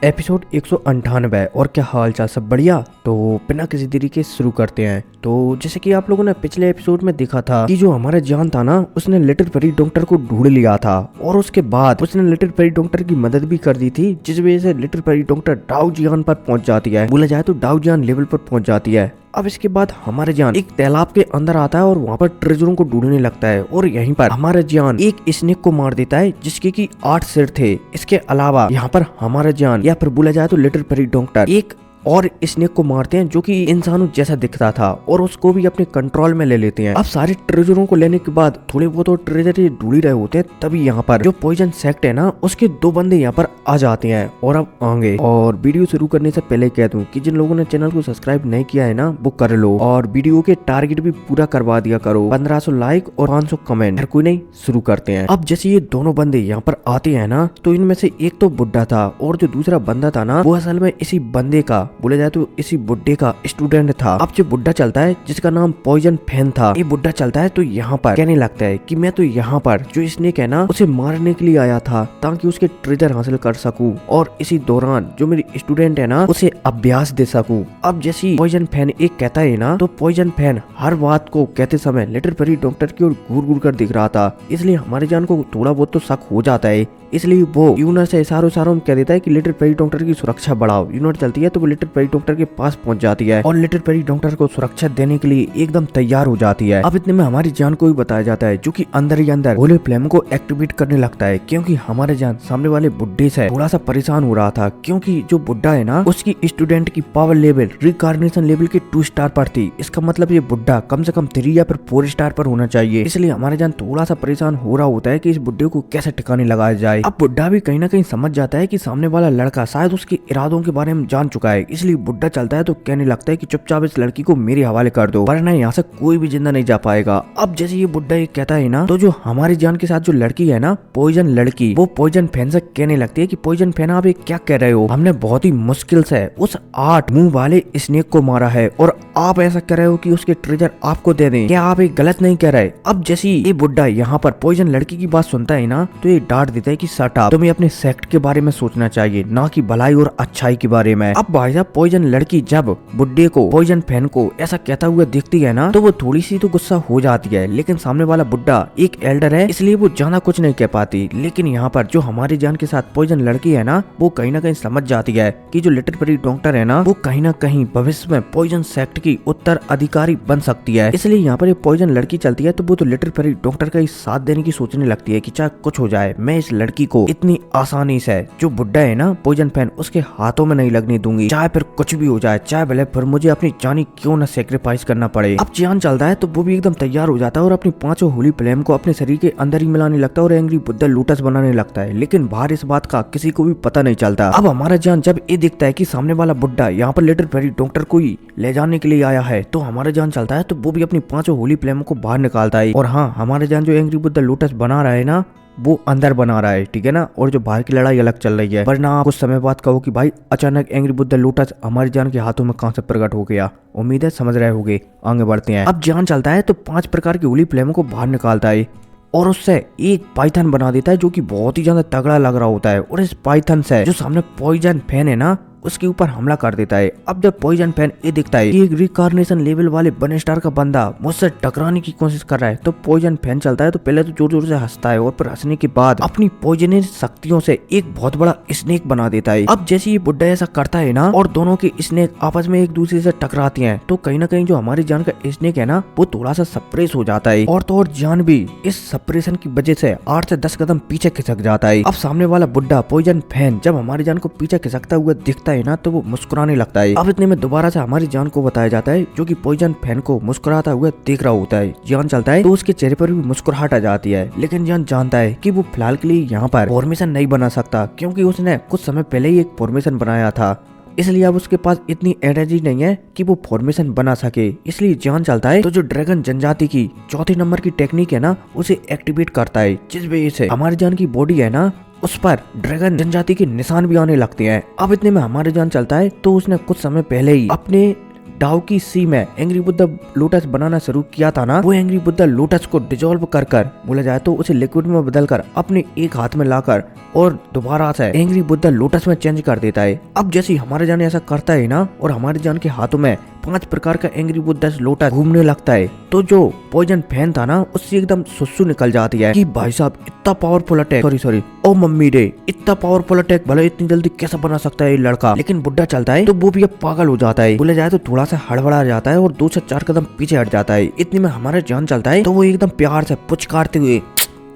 Episode 198। और क्या हाल चाल, सब बढ़िया। तो बिना किसी देरी के शुरू करते हैं। तो जैसे कि आप लोगों ने पिछले एपिसोड में देखा था कि जो हमारा जान था ना, उसने लिटिल फेरी डॉक्टर को ढूंढ लिया था और उसके बाद उसने लिटिल फेरी डॉक्टर की मदद भी कर दी थी, जिस वजह से लिटिल फेरी डॉक्टर डाउजियान पर पहुंच जाती है। बोला जाए तो डाउजियान लेवल पर पहुंच जाती है। अब इसके बाद हमारे जान एक तालाब के अंदर आता है और वहाँ पर ट्रेजरों को ढूंढने लगता है और यहीं पर हमारे जान एक स्नेक को मार देता है जिसके की 8 सिर थे। इसके अलावा यहाँ पर हमारे जान या फिर बोला जाए तो लिटिल फेरी डॉक्टर एक और स्नेक को मारते हैं जो कि इंसानों जैसा दिखता था और उसको भी अपने कंट्रोल में ले लेते हैं। अब सारे ट्रेजरों को लेने के बाद थोड़े बहुत और ट्रेजर ये ढूंढ ही रहे होते हैं, तभी यहाँ पर जो पॉइजन सेक्ट है ना, उसके 2 बंदे यहाँ पर आ जाते हैं और अब आएंगे। और वीडियो शुरू करने से पहले कह दूं कि जिन लोगों ने चैनल को सब्सक्राइब नहीं किया है ना, वो कर लो और वीडियो के टारगेट भी पूरा करवा दिया करो। 1500 लाइक और 500 कमेंट। हर कोई नहीं, शुरू करते हैं। अब जैसे ये दोनों बंदे यहाँ पर आते हैं ना, तो इनमें से एक तो बुड्ढा था और जो दूसरा बंदा था ना, वो असल में इसी बंदे का बोला जाए तो इसी बुड्ढे का स्टूडेंट था। अब जो बुड्ढा चलता है जिसका नाम पॉइजन फैन था, ये बुड्ढा चलता है तो यहाँ पर कहने लगता है कि मैं तो यहाँ पर जो स्नेक है ना, उसे मारने के लिए आया था ताकि उसके ट्रेजर हासिल कर सकूं और इसी दौरान जो मेरी स्टूडेंट है ना, उसे अभ्यास दे सकूं। अब जैसी पॉइजन फैन एक कहता है ना, तो पॉइजन फैन हर बात को कहते समय लिटिल फेरी डॉक्टर की ओर घूर घूर कर दिख रहा था, इसलिए हमारे जान को थोड़ा बहुत तो शक हो जाता है। इसलिए वो यूनर से इशारों में कह देता है कि लिटिल फेरी डॉक्टर की सुरक्षा बढ़ाओ। यूनर चलती है तो वो लिटिल फेरी डॉक्टर के पास पहुंच जाती है और लिटिल फेरी डॉक्टर को सुरक्षा देने के लिए एकदम तैयार हो जाती है। अब इतने में हमारी जान को भी बताया जाता है जो कि अंदर ही अंदर होली फ्लेम को एक्टिवेट करने लगता है, क्योंकि हमारे जान सामने वाले बुड्ढे से थोड़ा सा परेशान हो रहा था, क्योंकि जो बुड्ढा है ना, उसकी स्टूडेंट की पावर लेवल रिकार्नेशन लेवल के 2 स्टार पर थी। इसका मतलब ये बुड्ढा कम से कम 3 या फिर 4 स्टार पर होना चाहिए। इसलिए हमारे जान थोड़ा सा परेशान हो रहा होता है कि इस बुड्ढे को कैसे ठिकाने लगाया जाए। अब बुड्ढा भी कहीं ना कहीं समझ जाता है कि सामने वाला लड़का शायद उसके इरादों के बारे में जान चुका है, इसलिए बुड्ढा चलता है तो कहने लगता है कि चुपचाप इस लड़की को मेरे हवाले कर दो, वरना यहाँ से कोई भी जिंदा नहीं जा पाएगा। अब जैसे ये बुड्ढा ये कहता है ना, तो जो हमारी जान के साथ जो लड़की है ना, पॉइजन लड़की, वो पॉइजन फैन से कहने लगती है कि पॉइजन फैन आप ये क्या कह रहे हो, हमने बहुत ही मुश्किल से उस 8 मुंह वाले स्नेक को मारा है और आप ऐसा कह रहे हो कि उसके ट्रेजर आपको दे दें, क्या आप ये गलत नहीं कह रहे। अब जैसे ये बुड्ढा यहाँ पर पॉइजन लड़की की बात सुनता है ना, तो ये डांट देता है कि शट अप, तुम्हें अपने सेक्ट के बारे में सोचना चाहिए, ना कि भलाई और अच्छाई के बारे में। अब भाई साहब पॉइजन लड़की जब बुड्ढे को पॉइजन फैन को ऐसा कहता हुआ दिखती है ना, तो वो थोड़ी सी तो गुस्सा हो जाती है, लेकिन सामने वाला बुड्ढा एक एल्डर है इसलिए वो ज्यादा कुछ नहीं कह पाती। लेकिन यहाँ पर जो हमारी जान के साथ पॉइजन लड़की है ना, वो कहीं ना कहीं समझ जाती है कि जो लिटिल फेरी डॉक्टर है ना, वो कहीं ना कहीं भविष्य में पॉइजन सेक्ट की उत्तराधिकारी बन सकती है। इसलिए यहाँ पर पॉइजन लड़की चलती है तो वो तो लिटिल फेरी डॉक्टर का ही साथ देने की सोचने लगती है कि चाहे कुछ हो जाए, मैं इस लड़की को इतनी आसानी से जो बुड्ढा है ना पॉइजन फैन, उसके हाथों में नहीं लगने दूंगी, चाहे फिर कुछ भी हो जाए, चाहे भले फिर मुझे अपनी जानी क्यों न सेक्रीफाइस करना पड़े। अब जान चलता है तो वो भी एकदम तैयार हो जाता है और अपनी 5 होली फ्लेम को अपने शरीर के अंदर ही मिलाने लगता है और एंग्री बुड्ढा लोटस बनाने लगता है, लेकिन बाहर इस बात का किसी को भी पता नहीं चलता। अब हमारा जान जब ये दिखता है कि सामने वाला बुड्ढा यहाँ पर लिटिल फेरी डॉक्टर को ही ले जाने के लिए आया है, तो हमारा जान चलता है तो वो भी अपनी 5 होली फ्लेम को बाहर निकालता है। और हाँ, हमारे जान जो एंग्री बुड्ढा लोटस बना रहा है ना, वो अंदर बना रहा है, ठीक है ना, और जो बाहर की लड़ाई अलग चल रही है। वरना आप कुछ समय बाद कहो कि भाई अचानक एंग्री बुड्ढा लोटस हमारी जान के हाथों में कहां से प्रकट हो गया। उम्मीद है समझ रहे होगे, आगे बढ़ते हैं। अब जान चलता है तो 5 प्रकार की होली फ्लेमों को बाहर निकालता है और उससे एक पाइथन बना देता है जो कि बहुत ही ज्यादा तगड़ा लग रहा होता है, और इस पाइथन से जो सामने पॉइजन फैन है ना, उसके ऊपर हमला कर देता है। अब जब पॉइजन फैन ये दिखता है कि एक रिकार्नेशन लेवल वाले वन स्टार का बंदा मुझसे टकराने की कोशिश कर रहा है, तो पॉइजन फैन चलता है तो पहले तो जोर जोर से हंसता है और फिर हंसने के बाद अपनी पॉइजनस शक्तियों से एक बहुत बड़ा स्नेक बना देता है। अब जैसे ये बुड्ढा ऐसा करता है ना और दोनों के स्नेक आपस में एक दूसरे से टकराती हैं, तो कहीं ना कहीं जो हमारी जान का स्नेक है ना, वो थोड़ा सा सप्रेस हो जाता है और तो और जान भी इस सप्रेशन की वजह से 8 से 10 कदम पीछे खिसक जाता है। अब सामने वाला बुड्ढा पॉइजन फैन जब हमारी जान को पीछे खिसकता हुआ दिखता है ना, तो वो मुस्कुराने लगता है। अब इतने में दोबारा से हमारी जान को बताया जाता है जो कि पॉइजन फैन को मुस्कुराता हुआ देख रहा होता है। जान चलता है तो उसके चेहरे पर भी मुस्कुराहट आ जाती है, लेकिन जान जानता है कि वो फिलहाल के लिए यहाँ पर फॉर्मेशन नहीं बना सकता, क्योंकि उसने कुछ समय पहले ही एक फॉर्मेशन बनाया था, इसलिए अब उसके पास इतनी एनर्जी नहीं है कि वो फॉर्मेशन बना सके। इसलिए जान चलता है तो जो ड्रैगन जनजाति की 4थे नंबर की टेक्निक है ना, उसे एक्टिवेट करता है, जिस वजह से हमारी जान की बॉडी है ना, उस पर ड्रैगन जनजाति के निशान भी आने लगते हैं। अब इतने में हमारे जान चलता है तो उसने कुछ समय पहले ही अपने डाउ की सी में एंग्री बुद्धा लोटस बनाना शुरू किया था ना, वो एंग्री बुद्धा लोटस को डिजोल्व कर बोला जाए तो उसे लिक्विड में बदलकर अपने एक हाथ में लाकर और दोबारा से एंग्री बुद्धा लोटस में चेंज कर देता है। अब जैसे हमारे जान ऐसा करता है ना, और हमारे जान के हाथों में 5 प्रकार का एंग्री बुद्धा लोटस घूमने लगता है, तो जो पॉइजन फैन था ना, उससे एकदम सुसु निकल जाती है कि भाई साहब इतना पावरफुल अटैक, सॉरी ओ मम्मी रे, इतना पावरफुल अटैक भले इतनी जल्दी कैसे बना सकता है ये लड़का। लेकिन बुड्ढा चलता है तो वो भी अब पागल हो जाता है, बोला जाए तो थोड़ा सा हड़बड़ा जाता है और 2 से 4 कदम पीछे हट जाता है। इतनी में हमारे जान चलता है तो वो एकदम प्यार से पुचकारते हुए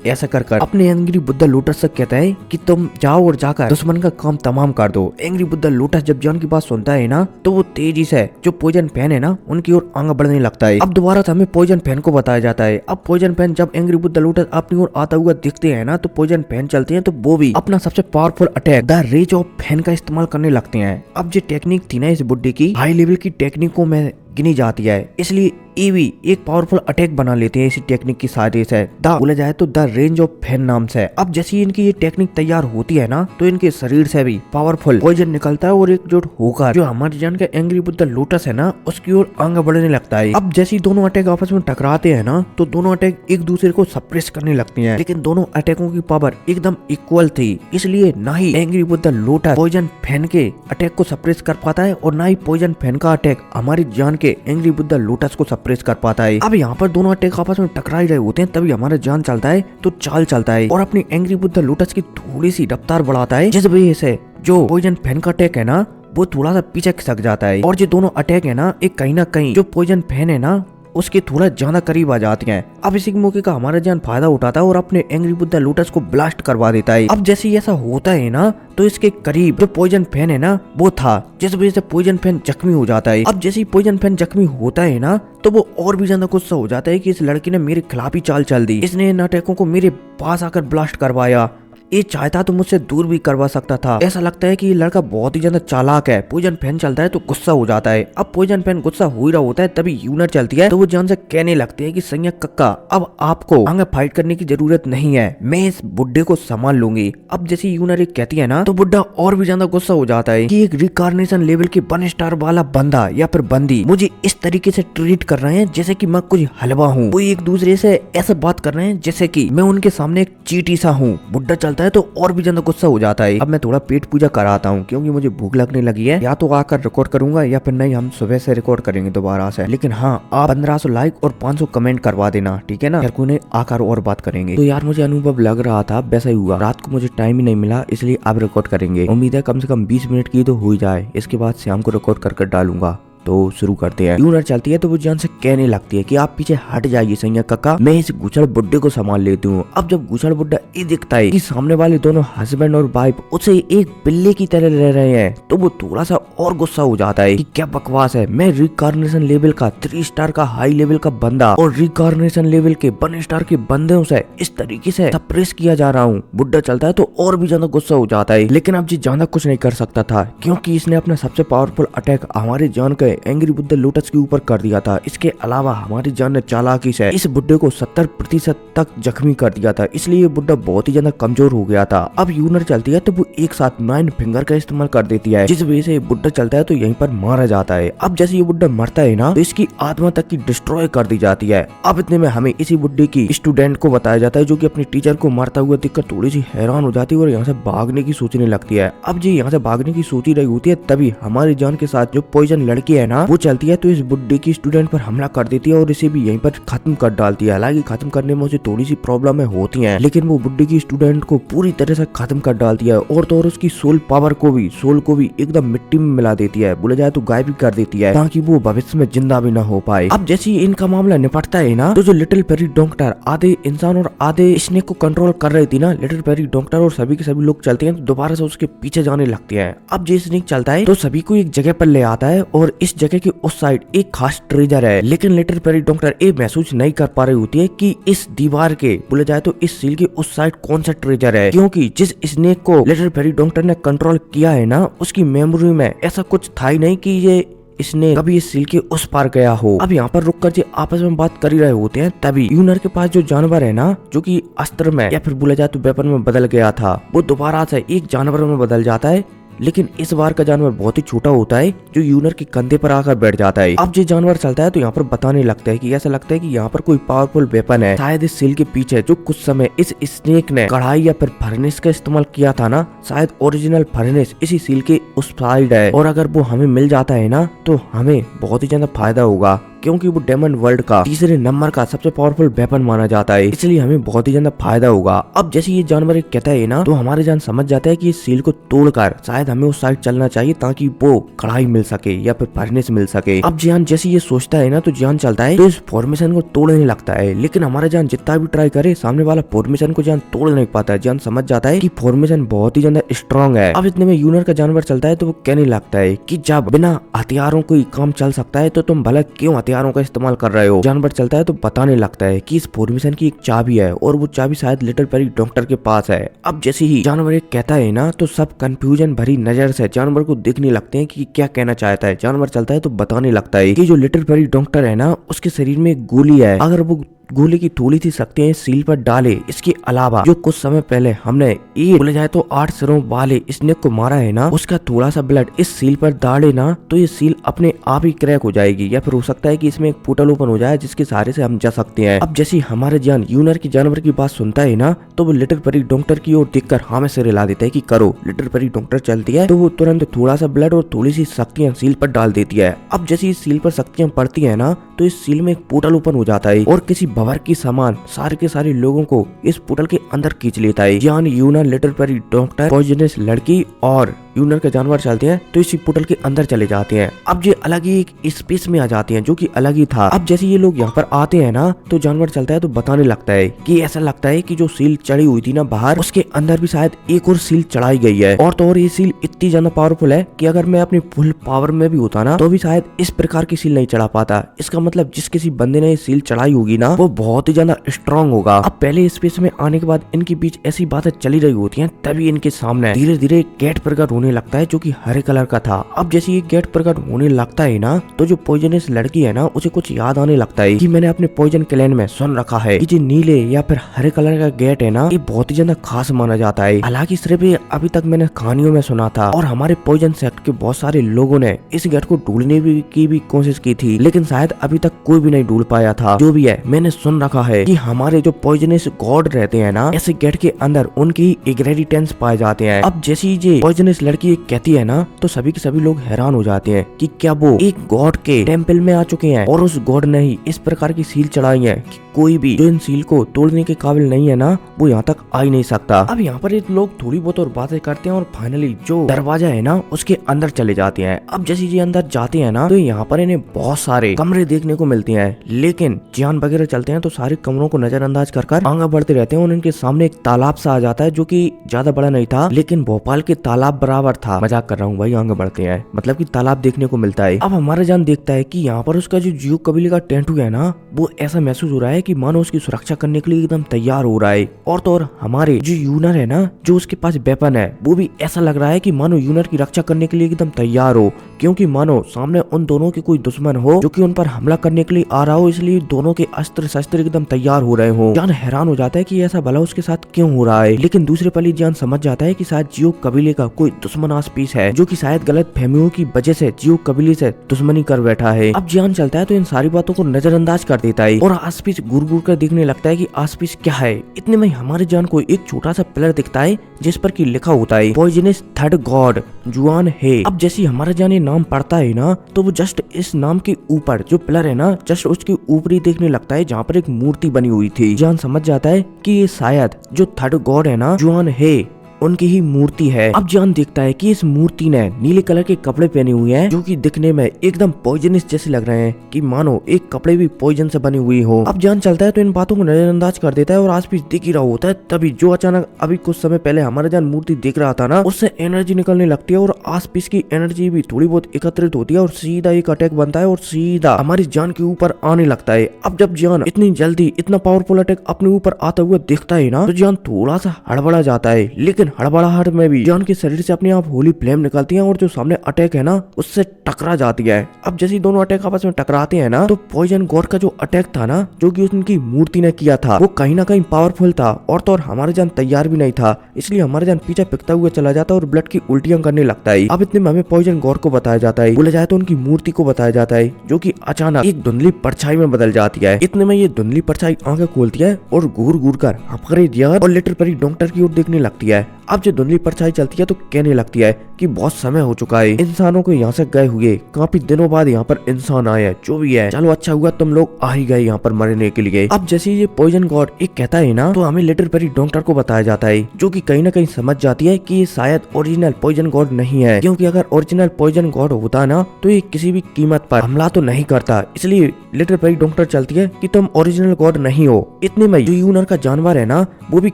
ऐसा कर अपने एंग्री बुद्धा लोटस से कहता है कि तुम जाओ और जाकर दुश्मन का काम तमाम कर दो। एंग्री बुद्धा लोटस जब जान की बात सुनता है ना, तो वो तेजी से जो पॉइजन फैन है ना, उनकी ओर आगे बढ़ने लगता है। अब दोबारा से हमें पॉइजन फैन को बताया जाता है। अब पॉइजन फैन जब एंग्री बुद्धा लोटस अपनी ओर आता हुआ दिखते हैं ना, तो पॉइजन फैन चलते हैं तो वो भी अपना सबसे powerful attack the rage of fan का इस्तेमाल करने लगते हैं। अब जो टेक्निक थी ना इस बुड्ढे की, हाई लेवल की टेक्निकों में गिनी जाती है, इसलिए ये भी एक पावरफुल अटैक बना लेते हैं इसी टेक्निक की सहायता से, बोला जाए तो द रेंज ऑफ फैन नाम से। अब जैसे इनकी ये टेक्निक तैयार होती है ना, तो इनके शरीर से भी पावरफुल पॉइजन निकलता है और एकजुट होकर जो हमारे जान का एंग्री बुद्धा लोटस है ना, उसकी ओर आगे बढ़ने लगता है। अब जैसे दोनों अटैक आपस में टकराते हैं ना, तो दोनों अटैक एक दूसरे को सप्रेस करने लगती हैं, लेकिन दोनों अटैकों की पावर एकदम इक्वल थी, इसलिए ना ही angry Buddha lotus poison fan के अटैक को सप्रेस कर पाता है और ना ही पॉइजन फैन का अटैक हमारी जान के एंग्री बुद्धा लोटस को सप्रेस कर पाता है। अब यहाँ पर दोनों अटैक आपस में टकरा ही रहे होते हैं, तभी हमारा जान चलता है तो चाल चलता है और अपनी एंग्री बुद्धा लोटस की थोड़ी सी रफ्तार बढ़ाता है, जिस वजह से जो पॉइजन फैन का अटैक है ना, वो थोड़ा सा पीछे खिसक जाता है। और जो दोनों अटैक है ना, एक कहीं ना कहीं जो पॉइजन फैन है ना, उसके थोड़ा ज्यादा करीब आ जाती हैं। अब इसी मौके का हमारा जान फायदा उठाता है और अपने एंग्री बुद्धा लोटस को ब्लास्ट करवा देता है। अब जैसे ऐसा होता है ना, तो इसके करीब जो पॉइजन फैन है ना, वो था, जिस वजह से पॉइजन फैन जख्मी हो जाता है। अब जैसे ही पॉइजन फैन जख्मी होता है ना, तो वो और भी ज्यादा गुस्सा हो जाता है कि इस लड़की ने मेरे खिलाफ ही चाल चल दी, इसने इन अटैकों को मेरे पास आकर ब्लास्ट करवाया, ये चाहता तो मुझसे दूर भी करवा सकता था। ऐसा लगता है कि ये लड़का बहुत ही ज्यादा चालाक है। पॉइजन फैन चलता है तो गुस्सा हो जाता है। अब पॉइजन फैन गुस्सा हो ही रहा होता है, तभी यूनर चलती है तो वो जान से कहने लगती है कि सैया कक्का, अब आपको आगे फाइट करने की जरूरत नहीं है, मैं इस बुड्ढे को संभाल लूंगी। अब जैसे यूनर एक कहती है ना, तो बुड्ढा और भी ज्यादा गुस्सा हो जाता है कि एक रिकार्नेशन लेवल के 1 स्टार वाला बंदा या फिर बंदी मुझे इस तरीके से ट्रीट कर रहे हैं जैसे कि मैं कुछ हलवा हूँ। वो एक दूसरे से ऐसा बात कर रहे हैं जैसे कि मैं उनके सामने एक चीटी सा हूँ। बुड्ढा चलता है तो और भी ज्यादा गुस्सा हो जाता है। अब मैं थोड़ा पेट पूजा कराता हूँ क्योंकि मुझे भूख लगने लगी है, या तो आकर रिकॉर्ड करूंगा या फिर नहीं, हम सुबह से रिकॉर्ड करेंगे दोबारा से। लेकिन हाँ, आप 1500 लाइक और 500 कमेंट करवा देना, ठीक है ना, फिर कोई आकर और बात करेंगे। तो यार मुझे अनुभव लग रहा था वैसा ही हुआ, रात को मुझे टाइम ही नहीं मिला, इसलिए अब रिकॉर्ड करेंगे। उम्मीद है कम से कम 20 मिनट की तो हो ही जाए, इसके बाद शाम को रिकॉर्ड कर डालूंगा। तो शुरू करते हैं। यूनर चलती है तो वो जान से कहने लगती है कि आप पीछे हट जाइए सैया कक्का, मैं इस गुछड़ बुड्ढे को संभाल लेती हूँ। अब जब गुछड़ बुड्ढा ये दिखता है कि सामने वाले दोनों हस्बैंड और वाइफ उसे एक बिल्ली की तरह ले रहे हैं, तो वो थोड़ा सा और गुस्सा हो जाता है कि क्या बकवास है, मैं रिकार्नेशन लेवल का 3 स्टार का हाई लेवल का बंदा और रिकार्नेशन लेवल के 1 स्टार के बंदों से इस तरीके से सप्रेस किया जा रहा हूँ। बुड्ढा चलता है तो और भी ज्यादा गुस्सा हो जाता है, लेकिन अब जी ज्यादा कुछ नहीं कर सकता था क्योंकि इसने अपना सबसे पावरफुल अटैक हमारे जान के एंग्री बुद्धा लोटस के ऊपर कर दिया था। इसके अलावा हमारी जान ने चालाकी से इस बुड्ढे को 70% तक जख्मी कर दिया था, इसलिए ये बुड्ढा बहुत ही ज्यादा कमजोर हो गया था। अब यूनर चलती है तो वो एक साथ 9 फिंगर का इस्तेमाल कर देती है, जिस वजह से बुड्ढा चलता है तो यहीं पर मारा जाता है। अब जैसे ये बुड्ढा मरता है ना, तो इसकी आत्मा तक की डिस्ट्रॉय कर दी जाती है। अब इतने में हमें इसी बुड्ढे की स्टूडेंट को बताया जाता है, जो कि अपने टीचर को मारता हुआ देखकर थोड़ी सी हैरान हो जाती है और यहाँ से भागने की सोचने लगती है। अब जी यहाँ से भागने की सोच ही रही होती है, तभी हमारी जान के साथ जो पॉइजन लड़की है ना, वो चलती है तो इस बुड्ढे की स्टूडेंट पर हमला कर देती है और इसे भी यहीं पर खत्म कर डालती है। हालांकि खत्म करने में उसे थोड़ी सी प्रॉब्लम होती है, लेकिन वो बुड्ढे की स्टूडेंट को पूरी तरह से खत्म कर डालती है और तो और उसकी सोल पावर को भी एकदम मिट्टी में मिला देती है, बोला जाए तो गायब भी कर देती है, ताकि वो भविष्य में जिंदा भी ना हो पाए। अब जैसे ही इनका मामला निपटता है ना, तो जो लिटिल पेरी डॉक्टर आधे इंसान और आधे स्नेक को कंट्रोल कर रही थी ना, लिटिल पेरी डॉक्टर और सभी के सभी लोग चलते हैं तो दोबारा से उसके पीछे जाने लगते हैं। अब जो स्नेक चलता है तो सभी को एक जगह पर ले आता है और इस जगह के उस साइड एक खास ट्रेजर है, लेकिन लिटिल पेरी डॉक्टर ये महसूस नहीं कर पा रही होती है कि इस दीवार के, बोले जाए तो इस सील के उस साइड कौन सा ट्रेजर है, क्योंकि जिस स्नेक को लिटिल पेरी डॉक्टर ने कंट्रोल किया है ना, उसकी मेमोरी में ऐसा कुछ था ही नहीं कि ये इसने कभी इस सील के उस पार गया हो। अब यहाँ पर रुककर जी आपस में बात कर ही रहे होते हैं, तभी यूनर के पास जो जानवर है ना, जो कि अस्त्र में या फिर बोला जाए तो वेपन में बदल गया था, वो दोबारा से एक जानवर में बदल जाता है लेकिन इस बार का जानवर बहुत ही छोटा होता है जो यूनर के कंधे पर आकर बैठ जाता है। अब ये जानवर चलता है तो यहाँ पर बताने लगता है कि ऐसा लगता है कि यहाँ पर कोई पावरफुल वेपन है, शायद इस सील के पीछे जो कुछ समय इस स्नेक ने कढ़ाई या फिर फर्नेस का इस्तेमाल किया था ना, शायद ओरिजिनल फर्नेस इसी सील के उस साइड है, और अगर वो हमें मिल जाता है ना तो हमें बहुत ही ज्यादा फायदा होगा, क्योंकि वो डायमंड वर्ल्ड का तीसरे नंबर का सबसे पावरफुल वेपन माना जाता है, इसलिए हमें बहुत ही ज्यादा फायदा होगा। अब जैसे ये जानवर कहता है ना, तो हमारे जान समझ जाता है कि इस सील को तोड़कर शायद हमें उस साइड चलना चाहिए ताकि वो कढ़ाई मिल सके या फिर फर्नेस मिल सके। अब जान जैसे ये सोचता है ना, तो जान चलता है तो इस फॉर्मेशन को तोड़ने लगता है, लेकिन हमारा जान जितना भी ट्राई करे सामने वाला फॉर्मेशन को जान तोड़ नहीं पाता है। जान समझ जाता है कि फॉर्मेशन बहुत ही ज्यादा स्ट्रॉन्ग है। अब इतने में यूनर का जानवर चलता है तो वो कहने लगता है कि जब बिना हथियारों कोई काम चल सकता है तो तुम भला क्यों हथियारों का इस्तेमाल कर रहे हो। जानवर चलता है तो बताने लगता है कि इस फॉर्मेशन की एक चाबी है और वो चाबी शायद लिटिल पेरी डॉक्टर के पास है। अब जैसे ही जानवर एक कहता है ना, तो सब कंफ्यूजन भरी नजर से जानवर को देखने लगते हैं कि क्या कहना चाहता है। जानवर चलता है तो बताने लगता है कि जो लिटिल पेरी डॉक्टर है ना, उसके शरीर में एक गोली है, अगर वो गोली की थोड़ी सी शक्तियां इस सील पर डाले, इसके अलावा जो कुछ समय पहले हमने ये बोले जाए तो 8 सिरों वाले स्नेक को मारा है ना, उसका थोड़ा सा ब्लड इस सील पर डाले ना, तो ये सील अपने आप ही क्रैक हो जाएगी, या फिर हो सकता है कि इसमें एक पोर्टल ओपन हो जाए जिसके सहारे से हम जा सकते हैं। अब जैसे हमारे जान यूनर की जानवर की बात सुनता है ना, तो वो लिटिल पेरी डॉक्टर की ओर देखकर हमें सिर हिला देता है कि करो। लिटिल पेरी डॉक्टर चलती है तो वो तुरंत थोड़ा सा ब्लड और थोड़ी सी शक्तियां सील पर डाल देती है। अब जैसे इस सील पर शक्तियां पड़ती है ना, तो इस सील में एक पोर्टल ओपन हो जाता है और किसी भंवर की समान सारे के सारे लोगों को इस पोर्टल के अंदर खींच लेता है। जान यूनर, लिटिल पेरी डॉक्टर, पॉइजनस लड़की और यूनर के जानवर चलते हैं तो इसी पोर्टल के अंदर चले जाते हैं। अब ये अलग ही एक स्पेस में आ जाते हैं जो कि अलग ही था। अब जैसे ये लोग यहाँ पर आते हैं ना, तो जानवर चलता है तो बताने लगता है कि ऐसा लगता है कि जो सील चढ़ी हुई थी ना बाहर, उसके अंदर भी शायद एक और सील चढ़ाई गई है, और तो और ये सील इतनी ज्यादा पावरफुल है कि अगर मैं अपनी फुल पावर में भी होता ना, तो भी शायद इस प्रकार की सील नहीं चढ़ा पाता। इसका मतलब जिस किसी बंदे ने ये सील चढ़ाई होगी ना, वो बहुत ही ज्यादा स्ट्रॉन्ग होगा। अब पहले स्पेस में आने के बाद इनके बीच ऐसी बातें चली रही होती है, तभी इनके सामने धीरे धीरे गेट प्रकट होने लगता है जो कि हरे कलर का था। अब जैसे ये गेट प्रकट होने लगता है ना, तो जो पॉइजनस लड़की है ना, उसे कुछ याद आने लगता है कि मैंने अपने पॉइजन क्लैन में सुन रखा है कि जो नीले या फिर हरे कलर का गेट है ना, ये बहुत ही ज्यादा खास माना जाता है। हालांकि सिर्फ ये अभी तक मैंने कहानियों में सुना था, और हमारे पॉइजन सेक्ट के बहुत सारे लोगों ने इस गेट को ढूंढने की भी कोशिश की थी, लेकिन शायद अभी तक कोई भी नहीं ढूंढ पाया था। जो भी है, मैंने सुन रखा है कि हमारे जो पॉइजनस गॉड रहते हैं ना, ऐसे गेट के अंदर उनकी इंग्रेडिएंट्स पाए जाते हैं। अब जैसी ये पॉइजनस लड़की कहती है ना, तो सभी के सभी लोग हैरान हो जाते हैं कि क्या वो एक गॉड के टेम्पल में आ चुके हैं, और उस गॉड ने ही इस प्रकार की सील चढ़ाई है कि कोई भी जो इन सील को तोड़ने के काबिल नहीं है ना, वो यहाँ तक आ ही नहीं सकता। अब यहाँ पर एक लोग थोड़ी बहुत और बातें करते हैं और फाइनली जो दरवाजा है ना, उसके अंदर चले जाते हैं। अब जैसे ये अंदर जाते हैं ना, तो यहाँ पर इन्हें बहुत सारे कमरे देखने को मिलते हैं, लेकिन जान वगैरह चलते हैं तो सारे कमरों को नजरअंदाज कर आगे बढ़ते रहते हैं, और इनके सामने एक तालाब सा आ जाता है जो कि ज्यादा बड़ा नहीं था, लेकिन भोपाल के तालाब बराबर था। मजाक कर रहा हूँ भाई, आगे बढ़ते हैं, मतलब कि तालाब देखने को मिलता है। अब हमारा जान देखता है कि यहाँ पर उसका जो जियो कबीले का टेंटू है ना, वो ऐसा महसूस हो रहा है कि मानो उसकी सुरक्षा करने के लिए एकदम तैयार हो रहा है, और तो और हमारे जो यूनर है ना, जो उसके पास वेपन है, वो भी ऐसा लग रहा है कि मानो यूनर की रक्षा करने के लिए एकदम तैयार हो, क्योंकि मानो सामने उन दोनों के कोई दुश्मन हो जो कि उन पर हमला करने के लिए आ रहा हो, इसलिए दोनों के अस्त्र शस्त्र एकदम तैयार हो रहे हो। जान हैरान हो जाता है कि ऐसा भला उसके साथ क्यों हो रहा है, लेकिन दूसरे पल जान समझ जाता है कि शायद जियो कबीले का कोई दुश्मन आस पीस है, जो कि शायद गलत फहमियों की वजह से जियो कबीले से दुश्मनी कर बैठा है। अब जान चलता है तो इन सारी बातों को नजरअंदाज कर देता है और आस पीस घूर घूर कर देखने लगता है कि आस पीस क्या है। इतने में हमारे जान को एक छोटा सा पिलर दिखता है जिस पर की लिखा होता है पॉइजनस थर्ड गॉड जुआन है। अब जैसे हमारा जान ये नाम पढ़ता है ना, तो वो जस्ट इस नाम के ऊपर जो पिलर है ना, जस्ट उसके ऊपर ही देखने लगता है जहाँ पर एक मूर्ति बनी हुई थी। जान समझ जाता है कि ये शायद जो थर्ड गॉड है ना, जुआन है, उनकी ही मूर्ति है। अब जान देखता है कि इस मूर्ति ने नीले कलर के कपड़े पहने हुए हैं, जो कि दिखने में एकदम पॉइजनस जैसे लग रहे हैं, कि मानो एक कपड़े भी पॉइजन से बनी हुई हो। अब जान चलता है तो इन बातों को नजरअंदाज कर देता है और आसपास दिख ही रहा होता है, तभी जो अचानक अभी कुछ समय पहले हमारा जान मूर्ति देख रहा था ना, उससे एनर्जी निकलने लगती है और आसपास की एनर्जी भी थोड़ी बहुत एकत्रित होती है और सीधा एक अटैक बनता है और सीधा हमारी जान के ऊपर आने लगता है। अब जब जान इतनी जल्दी इतना पावरफुल अटैक अपने ऊपर आता हुआ दिखता है ना, तो जान थोड़ा सा हड़बड़ा जाता है, लेकिन लेकिन हड़बड़ाहट में भी जान के शरीर से अपने आप होली फ्लेम निकलती है और जो सामने अटैक है ना उससे टकरा जाती है। अब जैसे दोनों अटैक आपस में टकराते हैं ना तो पॉइजन गॉड का जो अटैक था ना जो कि उनकी मूर्ति ने किया था वो कहीं ना कहीं पावरफुल था और तो और हमारे जान तैयार भी नहीं था, इसलिए हमारे जान पीछे पिकता हुआ चला जाता है और ब्लड की उल्टियां करने लगता है। अब इतने में हमें पॉइजन गॉड को बताया जाता है, बोला जाए तो उनकी मूर्ति को बताया जाता है जो कि अचानक एक धुंधली परछाई में बदल जाती है। इतने में ये धुंधली परछाई आंखें खोलती है और घूर घूर कर हमारे जान और लिटिल परी डॉक्टर की ओर देखने लगती है। अब जो धुंधली परछाई चलती है तो कहने लगती है कि बहुत समय हो चुका है इंसानों को यहाँ से गए हुए, काफी दिनों बाद यहाँ पर इंसान आए हैं, जो भी है चलो अच्छा हुआ तुम लोग आ ही गए यहाँ पर मरने के लिए। अब जैसे ये पॉइजन गॉड एक कहता है ना तो हमें लिटिल परी डॉक्टर को बताया जाता है जो कि कहीं ना कहीं समझ जाती है कि ये शायद ओरिजिनल पॉइजन गॉड नहीं है, क्योंकि अगर ओरिजिनल पॉइजन गॉड होता ना तो ये किसी भी कीमत पर हमला तो नहीं करता। इसलिए लिटिल परी डॉक्टर चलती है कि तुम ओरिजिनल गॉड नहीं हो। इतने में जो यूनर का जानवर है ना वो भी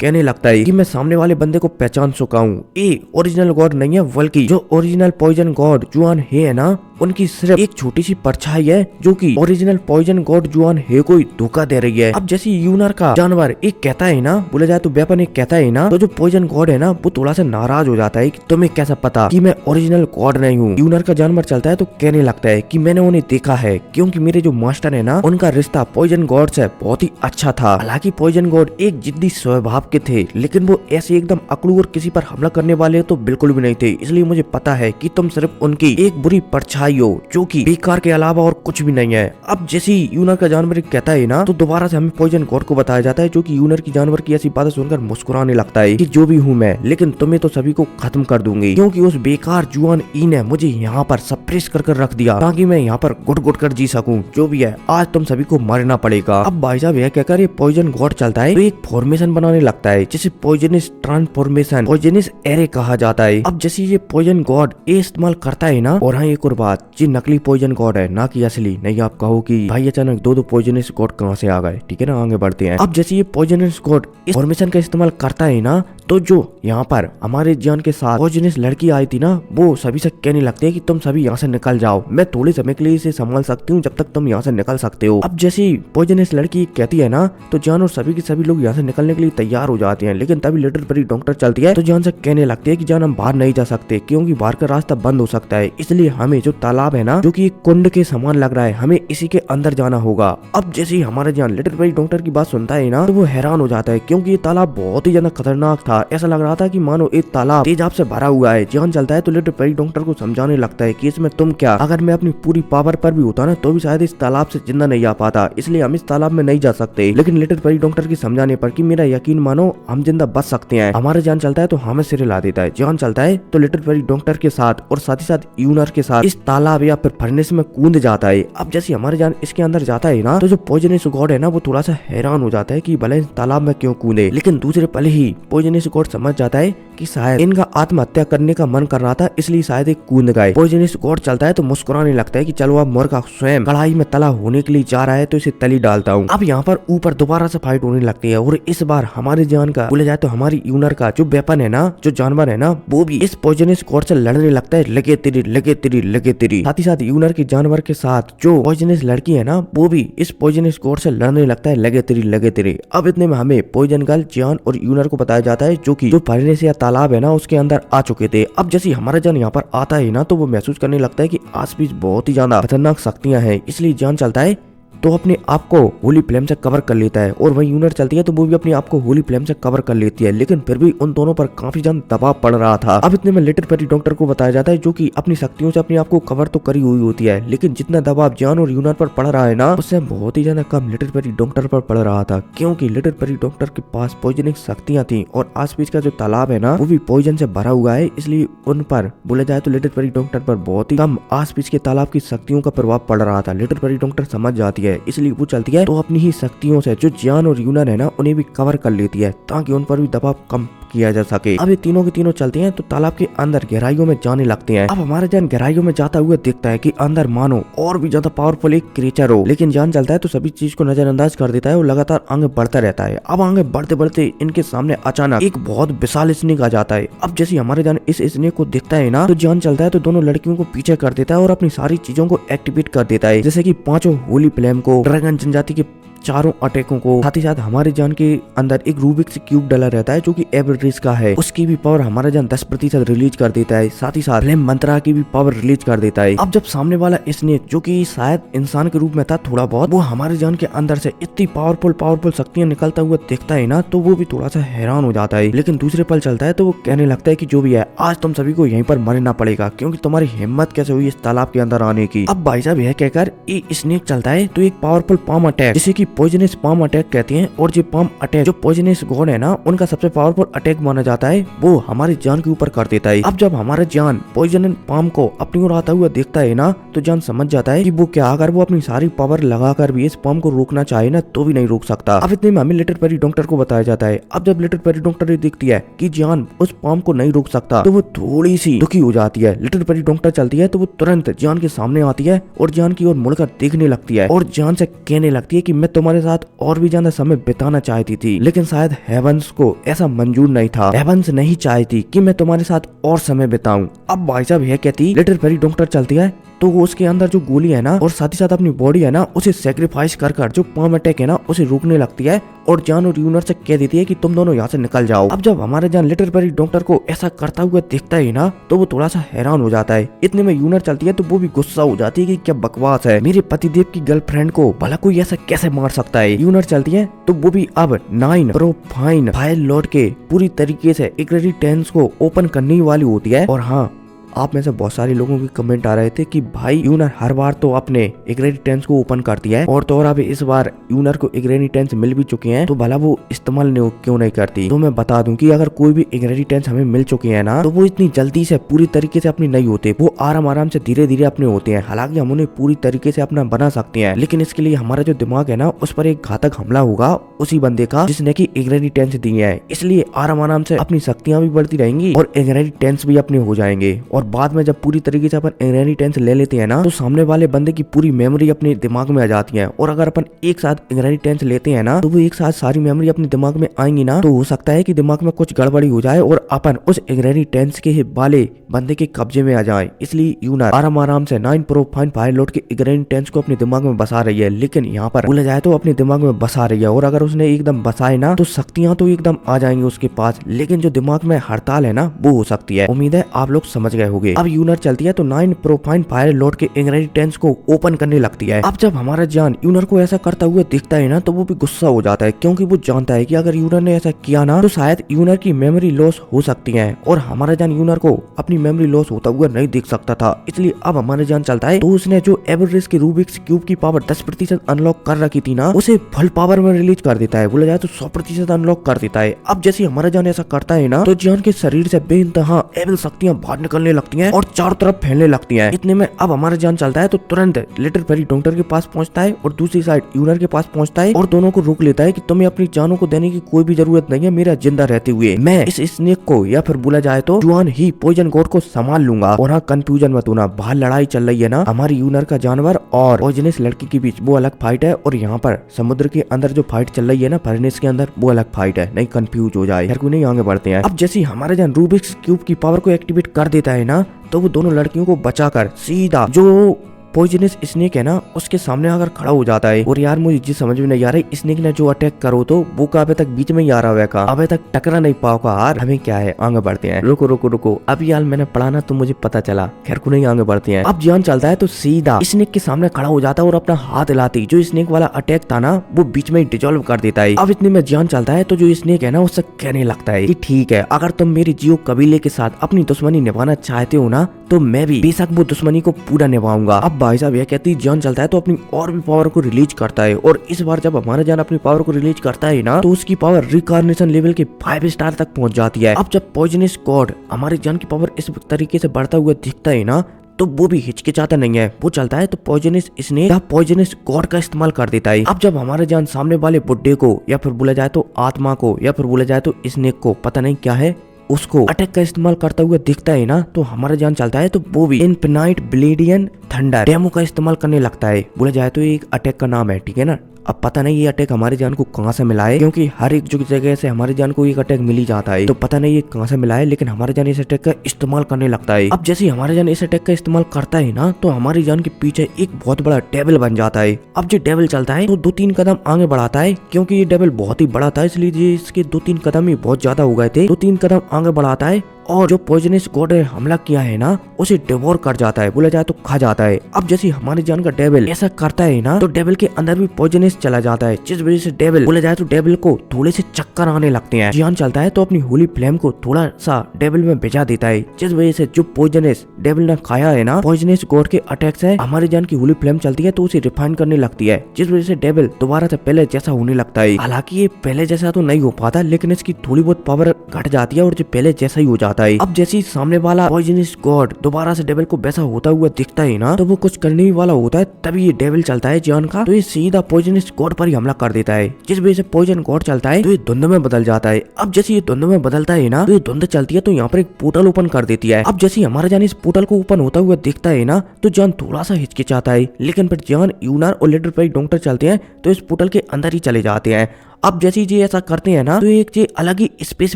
कहने लगता है कि मैं सामने वाले बंदे को पहचान चुका हूँ, ये ओरिजिनल गॉड नहीं है बल्कि जो ओरिजिनल पॉइजन गॉड जुआन है ना उनकी सिर्फ एक छोटी सी परछाई है जो कि ओरिजिनल पॉइजन गॉड जुआन है को धोखा दे रही है। अब जैसे यूनर का जानवर एक कहता है ना, बोला जाए तो वेपन एक कहता है ना, तो जो पॉइजन गॉड है ना वो थोड़ा सा नाराज हो जाता है कि तुम्हें कैसा पता कि मैं ओरिजिनल गॉड नहीं हूँ। यूनर का जानवर चलता है तो कहने लगता है कि मैंने उन्हें देखा है क्योंकि मेरे जो मास्टर है ना उनका रिश्ता पॉइजन गॉड से बहुत ही अच्छा था। हालांकि पॉइजन गॉड एक जिद्दी स्वभाव के थे लेकिन वो ऐसे एकदम अकड़ू और किसी पर हमला करने वाले तो बिल्कुल भी नहीं थे, इसलिए मुझे पता है कि तुम सिर्फ उनकी एक बुरी परछाई हो जो कि बेकार के अलावा और कुछ भी नहीं है। अब जैसे यूनर का जानवर कहता है ना तो दोबारा से हमें पॉइजन गॉड को बताया जाता है जो कि यूनर की जानवर की ऐसी बातें सुनकर मुस्कुराने लगता है कि जो भी हूँ मैं लेकिन तुम्हें तो सभी को खत्म कर दूंगी, क्योंकि उस बेकार जुआन ई ने मुझे यहाँ पर सप्रेस कर रख दिया ताकि मैं यहाँ पर घुट घुट कर जी सकूं। जो भी है आज तुम सभी को मरना पड़ेगा। अब भाई साहब यह कहकर ये पॉइजन गॉड चलता है तो एक फॉर्मेशन बनाने लगता है जिसे पॉइजनस ट्रांसफॉर्मेशन पॉइजनस एरे कहा जाता है। अब जैसे ये पॉइजन गॉड ये इस्तेमाल करता है ना, और हाँ एक और बात, ये नकली पॉइजन गॉड है ना कि असली। नहीं आप कहो कि भाई अचानक दो पॉइजनस गॉड कहाँ से आ गए, ठीक है ना, आगे बढ़ते हैं। अब जैसे ये पॉइजनस गॉड इस फॉर्मेशन का इस्तेमाल करता है ना तो जो यहाँ पर हमारे जान के साथ पॉइजनस लड़की आई थी ना वो सभी से कहने लगते हैं कि तुम सभी यहाँ से निकल जाओ, मैं थोड़े समय के लिए इसे संभाल सकती हूँ जब तक तुम यहाँ से निकल सकते हो। अब जैसे पॉइजनस लड़की कहती है ना तो जान और सभी के सभी लोग यहाँ से निकलने के लिए तैयार हो जाते हैं, लेकिन तभी लिटिल परी डॉक्टर चलती है तो जान से कहने लगती है कि जान हम बाहर नहीं जा सकते क्योंकि बाहर का रास्ता बंद हो सकता है, इसलिए हमें जो तालाब है ना जो कि एक कुंड के समान लग रहा है हमें इसी के अंदर जाना होगा। अब जैसे ही हमारा जान लिटिल परी डॉक्टर की बात सुनता है ना तो वो हैरान हो जाता है क्योंकि ये तालाब बहुत ही ज्यादा खतरनाक था। ऐसा लग रहा था कि मानो एक तालाब तेजाब से भरा हुआ है। जान चलता है तो लिटिल परी डॉक्टर को समझाने लगता है कि इसमें तुम क्या, अगर मैं अपनी पूरी पावर पर भी होता ना तो भी शायद इस तालाब से जिंदा नहीं आ पाता, इसलिए हम इस तालाब में नहीं जा सकते। लेकिन लिटिल परी डॉक्टर की समझाने पर कि मेरा यकीन मानो हम जिंदा बच सकते हैं। हमारे जान चलता है तो हमें सिर हिला देता है। जान चलता है तो लिटिल परी डॉक्टर के साथ और साथ ही साथ यूनर के साथ इस तालाब या फिर फर्नेस में कूद जाता है। अब जैसे हमारे जान इसके अंदर जाता है ना तो जो पॉइजनस गॉड है ना वो थोड़ा सा हैरान हो जाता है कि भले इस तालाब में क्यों कूदे, लेकिन दूसरे पल ही पॉइजनस गॉड समझ जाता है कि शायद इनका आत्महत्या करने का मन कर रहा था इसलिए शायद एक कूद गए। पॉइजनस गॉड चलता है तो मुस्कुराने लगता है कि चलो अब मुर्गा स्वयं कढ़ाई में तला होने के लिए जा रहा है तो इसे तली डालता हूँ। अब यहाँ पर ऊपर दोबारा से फाइट होने लगती है और इस बार हमारे जान का बोले जाए तो हमारी यूनर का जो वेपन है ना जो जानवर है ना वो भी इस पॉइजनस गॉड से लड़ने लगता है, लगे तेरी लगे तेरी लगे तेरी। साथ ही साथ यूनर के जानवर के साथ जो पॉइजनस लड़की है ना वो भी इस पॉइजनस गॉड से लड़ने लगता है, लगे तेरी लगे तेरी। अब इतने में हमें पॉइजन गर्ल जान और यूनर को बताया जाता है जो कि जो फर्नेस या तालाब है ना उसके अंदर आ चुके थे। अब जैसे हमारा जान यहाँ पर आता है ना तो वो महसूस करने लगता है कि आसपास बहुत ही ज्यादा खतरनाक शक्तियां हैं, इसलिए जान चलता है तो अपने आप को होली फ्लेम से कवर कर लेता है और वही यूनर चलती है तो वो भी अपने आप को होली फ्लेम से कवर कर लेती है, लेकिन फिर भी उन दोनों पर काफी ज्यादा दबाव पड़ रहा था। अब इतने में लिटिल परी डॉक्टर को बताया जाता है जो कि अपनी शक्तियों से अपने आप को कवर तो करी हुई होती है, लेकिन जितना दबाव जान और यूनर पर पड़ रहा है ना उससे बहुत ही ज्यादा कम लिटिल परी डॉक्टर पर पड़ रहा था, क्योंकि लिटिल परी डॉक्टर के पास पॉइजनिक शक्तियां थी और आसपास का जो तालाब है ना वो भी पॉइजन से भरा हुआ है, इसलिए उन पर बोला जाए तो लिटिल परी डॉक्टर पर बहुत ही कम आसपास के तालाब की शक्तियों का प्रभाव पड़ रहा था। लिटिल परी डॉक्टर समझ जाती है इसलिए वो चलती है तो अपनी ही शक्तियों से जो जान और यूनर है ना उन्हें भी कवर कर लेती है ताकि उन पर भी दबाव कम किया जा सके। अब ये तीनों के तीनों चलते हैं तो तालाब के अंदर गहराइयों में जाने लगते हैं। अब हमारा जान गहराइयों में जाता हुआ दिखता है कि अंदर मानो और भी ज्यादा पावरफुल एक क्रिएचर हो, लेकिन जान चलता है तो सभी चीज को नजरअंदाज कर देता है और लगातार आगे बढ़ता रहता है। अब आगे बढ़ते बढ़ते इनके सामने अचानक एक बहुत विशाल स्नेक आ जाता है। अब जैसे हमारे जान इस स्नेक को देखता है ना तो जान चलता है तो दोनों लड़कियों को पीछे कर देता है और अपनी सारी चीजों को एक्टिवेट कर देता है, जैसे की 5 होली फ्लेम को, ड्रैगन जनजाति के चारों अटैकों को। साथ ही साथ हमारे जान के अंदर एक रूबिक्स क्यूब डला रहता है जो कि एवरेज का है, उसकी भी पावर हमारा जान 10% रिलीज कर देता है। साथ ही साथ फ्लेम मंत्रा की भी पावर रिलीज कर देता है। अब जब सामने वाला स्नेक जो कि शायद इंसान के रूप में था थोड़ा बहुत, वो हमारे जान के अंदर से इतनी पावरफुल शक्तियां निकलता हुआ दिखता है ना, तो वो भी थोड़ा सा हैरान हो जाता है। लेकिन दूसरे पल चलता है तो वो कहने लगता है कि जो भी है आज तुम सभी को यहीं पर मरना पड़ेगा, क्योंकि तुम्हारी हिम्मत कैसे हुई इस तालाब के अंदर आने की। अब भाई साहब यह कहकर स्नेक चलता है तो एक पावरफुल पाम अटैक, जिसे की पॉइजनस पाम अटैक कहते हैं, और जो पाम अटैक जो पॉइजनस गॉड है ना उनका सबसे पावरफुल अटैक माना जाता है, वो हमारे जान के ऊपर कर देता है। अब जब हमारा जान पॉइजन पाम को अपनी ओर आता हुआ देखता है ना, तो जान समझ जाता है कि वो क्या, अगर वो अपनी सारी पावर लगाकर भी इस पाम को रोकना चाहे ना तो भी नहीं रोक सकता। अब इतने में हमें लिटिल पेरी डॉक्टर को बताया जाता है। अब जब लिटिल पेरी डॉक्टर ये देखती है कि जान उस पाम को नहीं रोक सकता, तो वो थोड़ी सी दुखी हो जाती है। लिटिल पेरी डॉक्टर चलती है तो वो तुरंत जान के सामने आती है और जान की ओर मुड़कर देखने लगती है और जान से कहने लगती है कि मैं तुम्हारे साथ और भी ज्यादा समय बिताना चाहती थी, लेकिन शायद हेवंस को ऐसा मंजूर नहीं था। हेवंस नहीं चाहती कि मैं तुम्हारे साथ और समय बिताऊं। अब भाई साहब यह कहती लिटिल पेरी डॉक्टर चलती है तो वो उसके अंदर जो गोली है ना और साथ ही साथ अपनी बॉडी है ना उसे सेक्रीफाइस कर जो पाम अटैक है ना उसे रोकने लगती है और जान और यूनर से कह देती है कि तुम दोनों यहाँ से निकल जाओ। अब जब हमारे जान लिटिल पेरी डॉक्टर को ऐसा करता हुआ देखता है ना, तो वो थोड़ा सा हैरान हो जाता है। इतने में यूनर चलती है तो वो भी गुस्सा हो जाती है कि क्या बकवास है, मेरे पतिदेव की गर्लफ्रेंड को भला कोई ऐसा कैसे मार सकता है। यूनर चलती है तो वो भी अब 9 प्रोफाइन फायर लॉर्ड के पूरी तरीके से इग्रेडिटेंस को ओपन करने वाली होती है। और हाँ, आप में से बहुत सारे लोगों के कमेंट आ रहे थे कि भाई यूनर हर बार तो अपने इग्रेडिटेंस को ओपन करती है और तो और अब इस बार यूनर को इग्रेडिटेंस मिल भी चुके हैं, तो भला वो इस्तेमाल क्यों नहीं करती। तो मैं बता दूं कि अगर कोई भी इग्रेडिटेंस हमें मिल चुके हैं ना, तो वो इतनी जल्दी से पूरी तरीके से अपने नहीं होते, वो आराम से धीरे धीरे अपने होते हैं। हालांकि हम उन्हें पूरी तरीके से अपना बना सकते हैं, लेकिन इसके लिए हमारा जो दिमाग है ना उस पर एक घातक हमला होगा उसी बंदे का जिसने की इग्रेडिटेंस दी है। इसलिए आराम से अपनी शक्तियां भी बढ़ती रहेंगी और इग्रेडिटेंस भी अपने हो जाएंगे। और बाद में जब पूरी तरीके से अपन इग्रेडिटेंस ले लेते हैं ना, तो सामने वाले बंदे की पूरी मेमोरी अपने दिमाग में आ जाती है। और अगर अपन एक साथ इग्रेडिटेंस लेते हैं ना, तो वो एक साथ सारी मेमोरी अपने दिमाग में आएंगी ना, तो हो सकता है कि दिमाग में कुछ गड़बड़ी हो जाए और अपन उस इग्रेडिटेंस के वाले बंदे के कब्जे में आ जाए। इसलिए यूनर आराम से 9 प्रोफाइन फायर लॉर्ड के इग्रेडिटेंस को अपने दिमाग में बसा रही है, लेकिन यहाँ पर बोला जाए तो अपने दिमाग में बसा रही है। और अगर उसने एकदम बसाए ना, तो शक्तियां तो एकदम आ जाएंगी उसके पास, लेकिन जो दिमाग में हड़ताल है ना वो हो सकती है। उम्मीद है आप लोग समझ गए होंगे। अब यूनर चलती है तो 9 प्रोफाइन फायर लॉर्ड के इग्रेडिटेंस को ओपन करने लगती है। अब जब हमारा जान यूनर को ऐसा करता हुआ दिखता है ना, तो वो भी गुस्सा हो जाता है, क्योंकि वो जानता है कि अगर यूनर ने ऐसा किया ना, तो शायद यूनर की मेमोरी लॉस हो सकती है और हमारा जान यूनर को अपनी मेमोरी लॉस होता हुआ नहीं देख सकता था। इसलिए अब हमारा जान चलता है तो उसने जो एवरेज के रूबिक्स क्यूब की पावर 10% अनलॉक कर रखी थी ना, उसे फुल पावर में रिलीज कर देता है। बोला जाए तो 100% अनलॉक कर देता है। अब जैसे हमारा जान ऐसा करता है ना, तो जान के शरीर से बेइंतहा एविल शक्तियां बाहर निकलने लगती हैं और चारों तरफ फैलने लगती हैं। इतने में अब हमारा जान चलता है तो तुरंत लिटिल पेरी डॉक्टर के पास पहुंचता है और दूसरी साइड यूनर के पास पहुंचता है और दोनों को रोक लेता है कि तुम्हें अपनी जानों को देने की कोई भी जरूरत नहीं है, मेरा जिंदा रहते हुए मैं इस स्नेक को, या फिर बोला जाए तो जुआन ही पॉइजन गॉड को संभाल लूंगा। और हाँ, कंफ्यूजन मत होना, बाहर लड़ाई चल रही है ना, हमारी यूनर का जानवर और पॉइजनस लड़की के बीच, वो अलग फाइट है। और यहाँ पर समुद्र के अंदर जो फाइट चल रही है ना फर्नेस के अंदर, वो अलग फाइट है, नहीं कंफ्यूज हो जाए। कोई नहीं, आगे बढ़ते हैं। अब जैसे हमारा जान रूबिक्स क्यूब की पावर को एक्टिवेट कर देता है ना, तो वो दोनों लड़कियों को बचाकर सीधा जो पॉइजनस स्नेक है ना उसके सामने आकर खड़ा हो जाता है। और यार मुझे जी समझ में नहीं आ रही, स्नेक ने जो अटैक करो तो वो का अभी तक बीच में ही आ रहा है का, अभी तक टकरा नहीं पाओगा। यार हमें क्या है, आगे बढ़ते हैं। रुको रुको रुको, अभी यार मैंने पढ़ा ना तो मुझे पता चला। खैर को नहीं, आगे बढ़ते हैं। अब जान चलता है तो सीधा स्नेक के सामने खड़ा हो जाता है और अपना हाथ हिलाते जो स्नेक वाला अटैक था ना वो बीच में ही डिजोल्व कर देता है। अब इतने में जान चलता है तो जो स्नेक है ना उससे कहने लगता है कि ठीक है, अगर तुम मेरी जियो कबीले के साथ अपनी दुश्मनी निभाना चाहते हो ना, तो मैं भी बेशक वो दुश्मनी को पूरा निभाऊंगा। अब भाई साहब यह कहती जान चलता है तो अपनी और भी पावर को रिलीज करता है। और इस बार जब हमारा जान अपनी पावर को रिलीज करता है ना, तो उसकी पावर रिकार्नेशन लेवल के 5 स्टार तक पहुंच जाती है। अब जब पॉइजनस गॉड हमारे जान की पावर इस तरीके से बढ़ता हुआ दिखता है ना, तो वो भी हिचकिचाता नहीं है, वो चलता है तो पॉइजनस स्नेक या पॉइजनस गॉड का इस्तेमाल कर देता है। अब जब हमारा जान सामने वाले बुड्ढे को, या फिर बोला जाए तो आत्मा को, या फिर बोला जाए तो स्नेक को, पता नहीं क्या है, उसको अटैक का इस्तेमाल करता हुआ दिखता है ना, तो हमारा जान चलता है तो वो भी इनफिनाइट ब्लेडियन थंडर डेमो का इस्तेमाल करने लगता है। बोला जाए तो एक अटैक का नाम है, ठीक है ना, अब पता नहीं ये अटैक हमारी जान को कहाँ से मिला है, क्योंकि हर एक जगह से हमारी जान को एक अटैक मिल ही जाता है। तो पता नहीं ये कहाँ से मिला है, लेकिन हमारी जान इस अटैक का इस्तेमाल करने लगता है। अब जैसे हमारी जान इस अटैक का इस्तेमाल करता है ना, तो हमारी जान के पीछे एक बहुत बड़ा डेविल बन जाता है। अब जो डेविल चलता है तो 2-3 कदम आगे बढ़ाता है, क्योंकि ये डेविल बहुत ही बड़ा था, इसलिए इसके 2-3 कदम ही बहुत ज्यादा हो गए थे। 2-3 कदम आगे बढ़ाता है और जो पॉइजनस गॉड ने हमला किया है ना, उसे डिवोर कर जाता है, बोला जाए तो खा जाता है। अब जैसे हमारी जान का डेविल ऐसा करता है ना, तो डेविल के अंदर भी पॉइजनस चला जाता है, जिस वजह से डेविल बोला जाए तो डेविल को थोड़े से चक्कर आने लगते हैं। जान चलता है तो अपनी होली फ्लेम को थोड़ा सा डेविल में भिजा देता है, जिस वजह से जो पॉइजनस डेविल ने खाया है ना, पॉइजनस गॉड के अटैक से हमारी जान की होली फ्लेम चलती है तो उसे रिफाइन करने लगती है, जिस वजह से डेविल दोबारा से पहले जैसा होने लगता है। हालांकि ये पहले जैसा तो नहीं हो पाता, लेकिन इसकी थोड़ी बहुत पावर घट जाती है और जो पहले जैसा ही हो जाता है। अब जैसे सामने वाला पॉइजनस गॉड दोबारा से डेविल को वैसा होता हुआ दिखता है ना, तो वो कुछ करने ही वाला होता है, तभी ये डेविल चलता है जान का, तो ये सीधा पॉइजनस गॉड पर ही हमला कर देता है, जिस वजह से पॉइजन गॉड चलता है तो ये धुंध में बदल जाता है। अब जैसे ये धुंध में बदलता है ना, तो ये धुंध चलती है तो यहाँ पर एक पोर्टल ओपन कर देती है। अब जैसे हमारा जान इस पोर्टल को ओपन होता हुआ दिखता है ना, तो जान थोड़ा सा हिचकिचाता है, लेकिन फिर जान, यूनार और लिटिल फेरी डॉक्टर चलते हैं तो इस पोर्टल के अंदर ही चले जाते हैं। अब जैसे ये ऐसा करते हैं ना, तो एक ये अलग ही स्पेस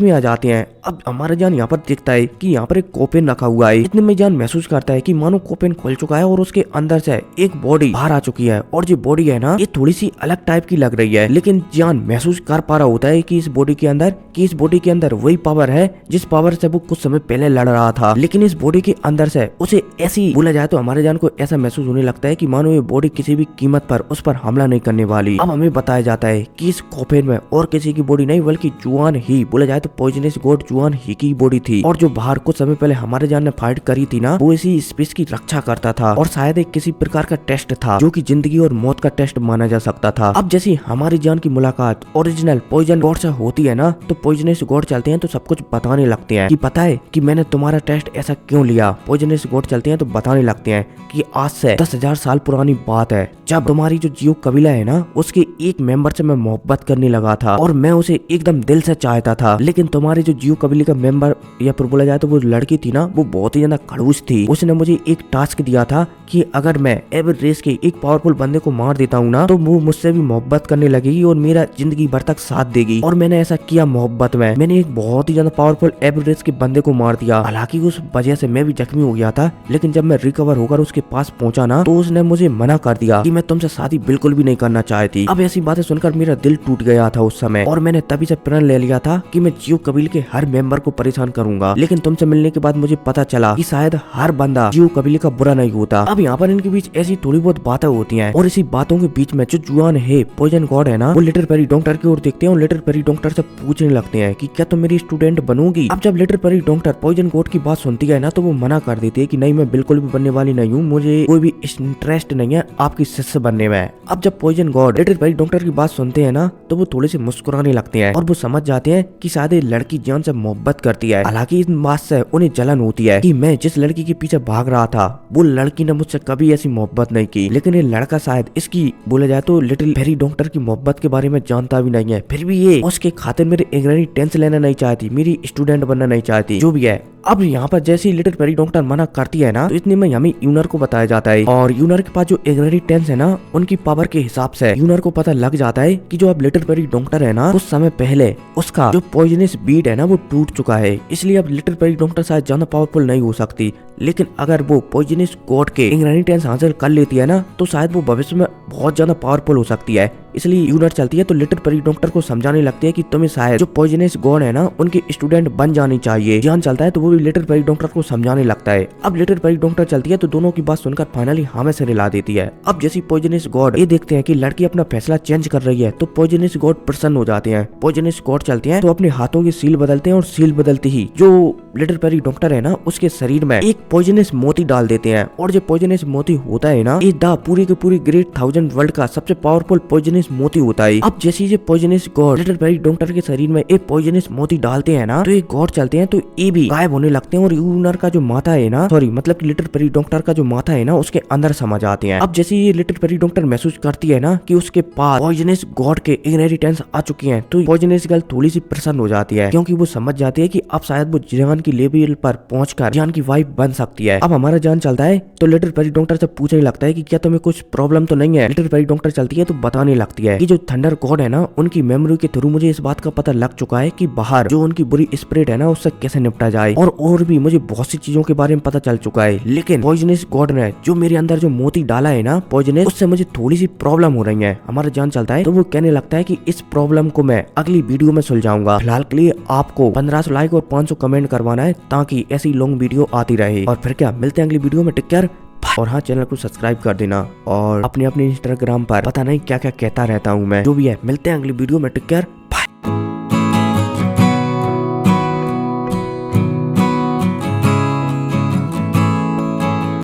में आ जाते हैं। अब हमारा जान यहाँ पर दिखता है कि यहाँ पर एक कोपेन रखा हुआ है। इतने में जान महसूस करता है कि मानो कोपेन खुल चुका है और उसके अंदर से एक बॉडी बाहर आ चुकी है, और जो बॉडी है ना, ये थोड़ी सी अलग टाइप की लग रही है, लेकिन जान महसूस कर पा रहा होता है कि इस बॉडी के अंदर वही पावर है जिस पावर से वो कुछ समय पहले लड़ रहा था। लेकिन इस बॉडी के अंदर से उसे ऐसी बोला जाए तो हमारे जान को ऐसा महसूस होने लगता है कि मानो ये बॉडी किसी भी कीमत पर उस पर हमला नहीं करने वाली। अब हमें बताया जाता है कि इस कोपेन में और किसी की बॉडी नहीं, बल्कि जुआन ही, बोला जाए तो पॉइजनस गॉड जुआन ही की बॉडी थी, और जो बाहर कुछ समय पहले हमारे जान ने फाइट करी थी ना, वो इसी स्पेस की रक्षा करता था, और शायद एक किसी प्रकार का टेस्ट था जो कि जिंदगी और मौत का टेस्ट माना जा सकता था। अब जैसे हमारी जान की मुलाकात ओरिजिनल पॉइजन गॉड से होती है ना, तो पॉइजनस गॉड चलते हैं तो सब कुछ बताने लगते हैं कि पता है कि मैंने तुम्हारा टेस्ट ऐसा क्यों लिया। पॉइजनस गॉड चलते हैं तो बताने लगते हैं कि आज से 10,000 साल पुरानी बात है, जब तुम्हारी जो जियो कबीला है ना, उसके एक मेंबर से मैं मोहब्बत करने लगा था और मैं उसे एकदम दिल से चाहता था, लेकिन तुम्हारे जो जियो कबीले का मेंबर, या फिर बोला जाए तो वो लड़की थी ना, वो बहुत ही ज्यादा खड़ूस थी। उसने मुझे एक टास्क दिया था कि अगर मैं एवरेज रेस के एक पावरफुल बंदे को मार देता हूँ ना, तो वो मुझसे भी मोहब्बत करने लगेगी और मेरा जिंदगी भर तक साथ देगी। और मैंने ऐसा किया मोहब्बत में, मैंने एक बहुत ही ज्यादा पावरफुल एवरेज रेस के बंदे को मार दिया। हालांकि उस वजह से मैं भी जख्मी हो गया था, लेकिन जब मैं रिकवर होकर उसके पास पहुंचा ना, तो उसने मुझे मना कर दिया कि मैं तुमसे शादी बिल्कुल भी नहीं करना चाहती। अब ऐसी बातें सुनकर मेरा दिल टूट गया था उस समय, और मैंने तभी से प्रण ले लिया था कि मैं जियो कबीले के हर मेंबर को परेशान करूंगा। लेकिन तुमसे मिलने के बाद मुझे पता चला कि शायद हर बंदा जियो कबीले का बुरा नहीं होता। अब यहाँ पर इनके बीच ऐसी थोड़ी बहुत बातें होती हैं, और इसी बातों के बीच में जो जुआन है पॉइजन गॉड है ना, वो लिटिल फेरी डॉक्टर की ओर देखते हैं और लिटिल फेरी डॉक्टर से पूछने लगते हैं कि क्या तुम मेरी स्टूडेंट बनोगी। अब जब little fairy doctor poison God की बात सुनती है ना, तो वो मना कर देती है कि नहीं, मैं बिल्कुल भी बनने वाली नहीं हूँ, मुझे कोई भी इंटरेस्ट नहीं है आपकी शिष्य बनने में। अब जब poison God little fairy doctor की बात सुनते हैं ना, तो वो थोड़े से मुस्कुराने लगते हैं और वो समझ जाते हैं कि शायद ये लड़की जान से मोहब्बत करती है। हालांकि इस बात से उन्हें जलन होती है कि मैं जिस लड़की के पीछे भाग रहा था, वो लड़की ने मुझसे कभी ऐसी मोहब्बत नहीं की, लेकिन ये लड़का शायद इसकी बोला जाए तो लिटिल फेरी डॉक्टर की मोहब्बत के बारे में जानता भी नहीं है, फिर भी ये उसके खातिर मेरे इग्नोरेंस लेना नहीं चाहती, मेरी स्टूडेंट बनना नहीं चाहती, जो भी है। अब यहाँ पर जैसे लिटिल फेरी डॉक्टर मना करती है ना, तो इतने में हमें यूनर को बताया जाता है, और यूनर के पास जो इग्नोरेंस है ना, उनकी पावर के हिसाब से यूनर को पता लग जाता है कि जो अब लिटिल फेरी डॉक्टर है ना, कुछ समय पहले उसका जो पॉइजनस बीट है ना, वो टूट चुका है, इसलिए अब लिटिल फेरी डॉक्टर शायद ज्यादा पावरफुल नहीं हो सकती। लेकिन अगर वो पॉइजनस गॉड के इंग्रेडिएंट्स हासिल कर लेती है ना, तो शायद वो भविष्य में बहुत ज्यादा पावरफुल हो सकती है। इसलिए यूनर चलती है तो लिटिल फेरी डॉक्टर को समझाने लगती है कि तुम्हें शायद जो पॉइजनस गॉड है ना, उनके स्टूडेंट बन जानी चाहिए। जान चलता है तो वो भी लिटिल फेरी डॉक्टर को समझाने लगता है। अब लिटिल फेरी डॉक्टर चलती है तो दोनों की बात सुनकर फाइनली हाँ में से रिला देती है। अब जैसी पॉइजनस गॉड ये देखते हैं कि लड़की अपना फैसला चेंज कर रही है, तो पॉइजनस गॉड प्रसन्न हो जाते हैं। पॉइजनस गॉड चलते हैं तो अपने हाथों की सील बदलते हैं, और सील बदलते ही जो लिटिल फेरी डॉक्टर है ना, उसके शरीर में एक पॉइजनस मोती डाल देते हैं, और जो पॉइजनस मोती होता है ना, ये द पूरी के पूरी ग्रेट 1000 वर्ल्ड का सबसे पावरफुल पॉइजनस मोती होता है। अब जैसे ये poisonous God little fairy doctor के शरीर में एक पॉइजनस मोती डालते हैं ना, तो ये गॉड चलते हैं तो ये भी गायब होने लगते हैं, और यूनर का जो माथा है ना, सॉरी मतलब लिटिल फेरी डॉक्टर का जो माथा है ना, उसके अंदर समा जाते हैं। अब जैसे ये लिटिल फेरी डॉक्टर महसूस करती है ना कि उसके पास पॉइजनस गॉड के इग्नोरेंस आ चुकी हैं, तो पॉइजनस गर्ल थोड़ी सी प्रसन्न हो जाती है, क्योंकि वो समझ जाती है कि अब शायद वो जान की लेवल पर पहुंचकर जान की वाइफ बन सकती है। अब हमारा जान चलता है तो लिटिल फेरी डॉक्टर से पूछने लगता है कि क्या तुम्हें कुछ प्रॉब्लम तो नहीं है। लिटिल फेरी डॉक्टर चलती है तो बताने लगती है कि जो थंडर गॉड है ना, उनकी मेमोरी के थ्रू मुझे इस बात का पता लग चुका है कि बाहर जो उनकी बुरी स्पिरिट है ना, उससे कैसे निपटा जाए। और भी मुझे बहुत सी चीजों के बारे में पता चल चुका है, लेकिन पॉइजनस गॉड ने जो मेरे अंदर जो मोती डाला है ना पॉइजनस, उससे मुझे थोड़ी सी प्रॉब्लम हो रही है। हमारा जान चलता है तो वो कहने लगता है कि इस प्रॉब्लम को मैं अगली वीडियो में सुलझाऊंगा। फिलहाल के लिए आपको 1500 लाइक और 500 कमेंट करवाना है ताकि ऐसी लॉन्ग वीडियो आती रहे। और फिर क्या, मिलते हैं अगली वीडियो में। Take care. और हाँ, चैनल को सब्सक्राइब कर देना। और अपने इंस्टाग्राम पर पता नहीं क्या क्या कहता रहता हूँ मैं, जो भी है। मिलते हैं अगली वीडियो में। Take care.